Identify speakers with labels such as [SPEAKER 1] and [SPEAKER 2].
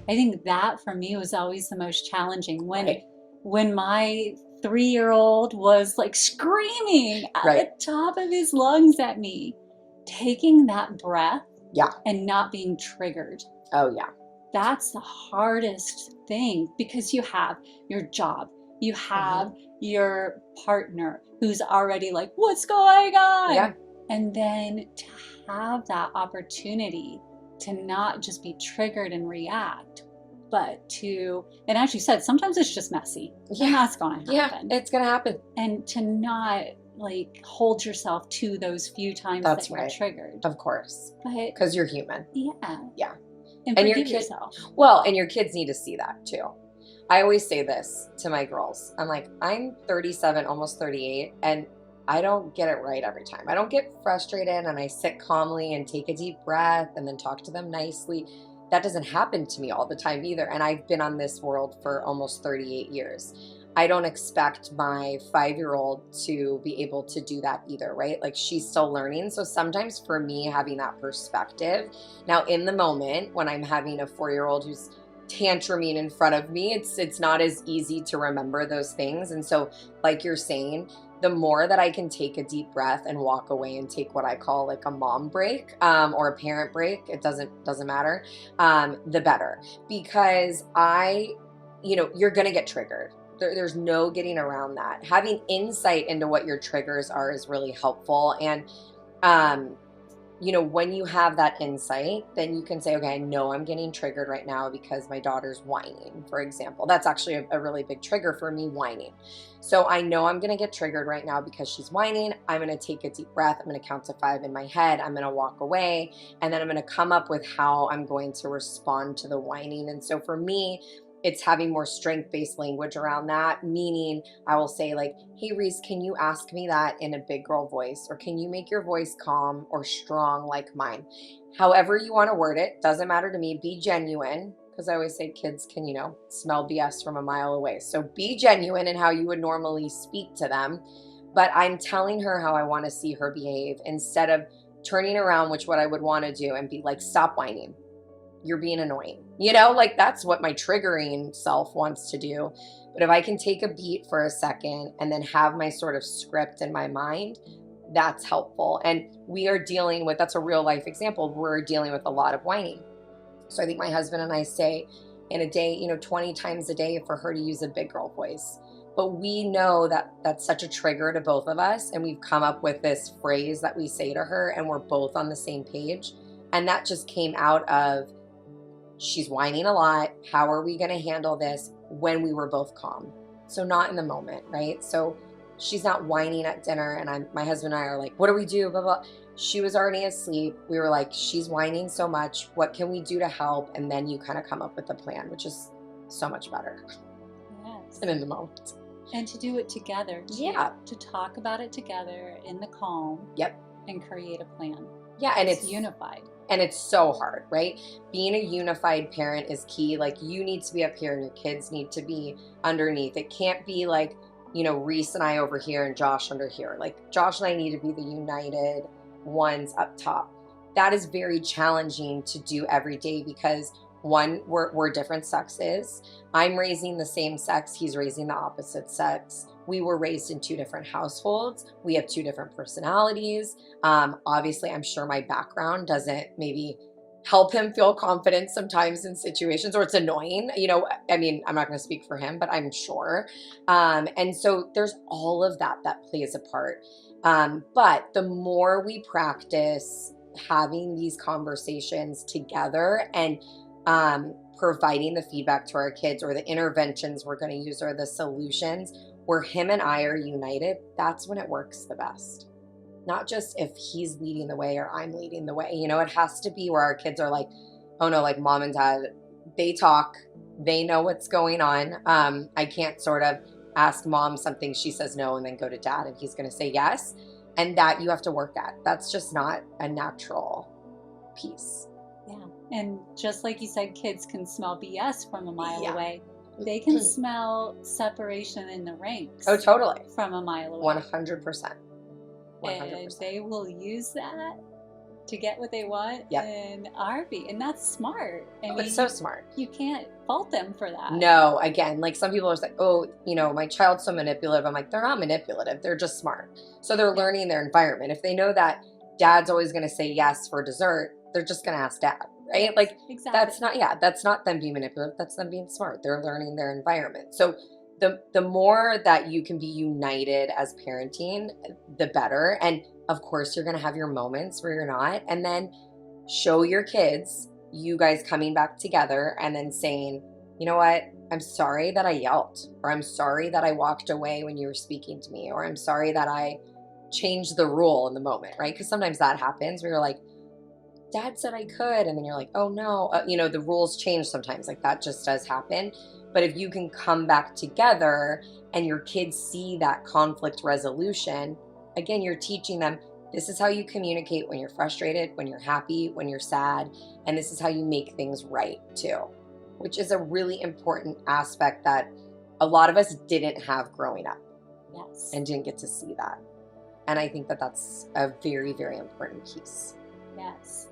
[SPEAKER 1] I think that for me was always the most challenging
[SPEAKER 2] Right.
[SPEAKER 1] when my 3-year-old was like screaming at the
[SPEAKER 2] Right.
[SPEAKER 1] top of his lungs at me, taking that breath
[SPEAKER 2] Yeah.
[SPEAKER 1] and not being triggered.
[SPEAKER 2] Oh, yeah.
[SPEAKER 1] That's the hardest thing because you have your job, you have your partner who's already like, what's going
[SPEAKER 2] Yeah.
[SPEAKER 1] on? And then to have that opportunity to not just be triggered and react, but to, and as you said, sometimes it's just messy and
[SPEAKER 2] Yeah.
[SPEAKER 1] that's going to
[SPEAKER 2] Yeah.
[SPEAKER 1] happen.
[SPEAKER 2] It's going to happen.
[SPEAKER 1] And to not like hold yourself to those few times
[SPEAKER 2] That's
[SPEAKER 1] that you're
[SPEAKER 2] right.
[SPEAKER 1] triggered.
[SPEAKER 2] Of course.
[SPEAKER 1] But
[SPEAKER 2] Because you're human.
[SPEAKER 1] yeah.
[SPEAKER 2] Yeah.
[SPEAKER 1] And
[SPEAKER 2] And your
[SPEAKER 1] forgive
[SPEAKER 2] kid,
[SPEAKER 1] yourself.
[SPEAKER 2] well, and your kids need to see that too. I always say this to my girls. I'm like, I'm 37, almost 38, and I don't get it right every time. I don't get frustrated and I sit calmly and take a deep breath and then talk to them nicely. That doesn't happen to me all the time either. And I've been on this world for almost 38 years. I don't expect my 5-year-old to be able to do that either, right? Like she's still learning. So sometimes for me, having that perspective, now in the moment when I'm having a 4-year-old who's tantruming in front of me, it's not as easy to remember those things. And so like you're saying, the more that I can take a deep breath and walk away and take what I call like a mom break, or a parent break, it doesn't matter, the better. Because you're going to get triggered. There's no getting around that. Having insight into what your triggers are is really helpful. And, when you have that insight, then you can say, okay, I know I'm getting triggered right now because my daughter's whining, for example. That's actually a really big trigger for me, whining. So I know I'm going to get triggered right now because she's whining. I'm going to take a deep breath. I'm going to count to 5 in my head. I'm going to walk away. And then I'm going to come up with how I'm going to respond to the whining. And so for me, it's having more strength-based language around that, meaning I will say like, hey, Reese, can you ask me that in a big girl voice? Or can you make your voice calm or strong like mine? However you want to word it, doesn't matter to me. Be genuine, because I always say kids can, smell BS from a mile away. So be genuine in how you would normally speak to them. But I'm telling her how I want to see her behave instead of turning around, which what I would want to do and be like, stop whining. You're being annoying. Like that's what my triggering self wants to do. But if I can take a beat for a second and then have my sort of script in my mind, that's helpful. And we are dealing with, that's a real life example, we're dealing with a lot of whining. So I think my husband and I say in a day, 20 times a day for her to use a big girl voice. But we know that that's such a trigger to both of us. And we've come up with this phrase that we say to her and we're both on the same page. And that just came out of, she's whining a lot. How are we going to handle this when we were both calm? So not in the moment, right? So she's not whining at dinner and my husband and I are like, what do we do? Blah, blah. She was already asleep. We were like, she's whining so much. What can we do to help? And then you kind of come up with a plan, which is so much better.
[SPEAKER 1] Yes.
[SPEAKER 2] And in the moment.
[SPEAKER 1] And to do it together.
[SPEAKER 2] Yeah.
[SPEAKER 1] To talk about it together in the calm.
[SPEAKER 2] Yep.
[SPEAKER 1] And create a plan.
[SPEAKER 2] Yeah. And
[SPEAKER 1] it's unified.
[SPEAKER 2] And it's so hard, right? Being a unified parent is key. Like you need to be up here and your kids need to be underneath. It can't be like, Reese and I over here and Josh under here. Like Josh and I need to be the united ones up top. That is very challenging to do every day because one, we're different sexes. I'm raising the same sex. He's raising the opposite sex. We were raised in 2 different households. We have 2 different personalities. Obviously, I'm sure my background doesn't maybe help him feel confident sometimes in situations, or it's annoying. I'm not going to speak for him, but I'm sure. And so there's all of that plays a part. But the more we practice having these conversations together and providing the feedback to our kids or the interventions we're going to use or the solutions where him and I are united, that's when it works the best. Not just if he's leading the way or I'm leading the way. It has to be where our kids are like, oh no, like mom and dad, they talk, they know what's going on. I can't sort of ask mom something, she says no, and then go to dad and he's going to say yes. And that you have to work at. That's just not a natural piece.
[SPEAKER 1] Yeah. And just like you said, kids can smell BS from a mile away. They can smell separation in the ranks.
[SPEAKER 2] Oh, totally.
[SPEAKER 1] From a mile away.
[SPEAKER 2] 100%. 100%.
[SPEAKER 1] And they will use that to get what they want
[SPEAKER 2] Yep.
[SPEAKER 1] in RV. And that's smart. I
[SPEAKER 2] Oh,
[SPEAKER 1] mean,
[SPEAKER 2] it's so smart.
[SPEAKER 1] you can't fault them for that.
[SPEAKER 2] No, again, like some people are like, oh, my child's so manipulative. I'm like, they're not manipulative. They're just smart. So they're learning their environment. If they know that dad's always going to say yes for dessert, they're just going to ask dad, right?
[SPEAKER 1] Yes,
[SPEAKER 2] Like
[SPEAKER 1] exactly.
[SPEAKER 2] that's not them being manipulative. That's them being smart. They're learning their environment. So the more that you can be united as parenting, the better. And of course, you're going to have your moments where you're not. And then show your kids you guys coming back together and then saying, you know what? I'm sorry that I yelled, or I'm sorry that I walked away when you were speaking to me, or I'm sorry that I changed the rule in the moment, right? Because sometimes that happens where you're like, dad said I could. And then you're like, oh no, the rules change sometimes. Like that just does happen. But if you can come back together and your kids see that conflict resolution, again, you're teaching them this is how you communicate when you're frustrated, when you're happy, when you're sad. And this is how you make things right too, which is a really important aspect that a lot of us didn't have growing up.
[SPEAKER 1] Yes.
[SPEAKER 2] And didn't get to see that. And I think that that's a very, very important piece.
[SPEAKER 1] Yes.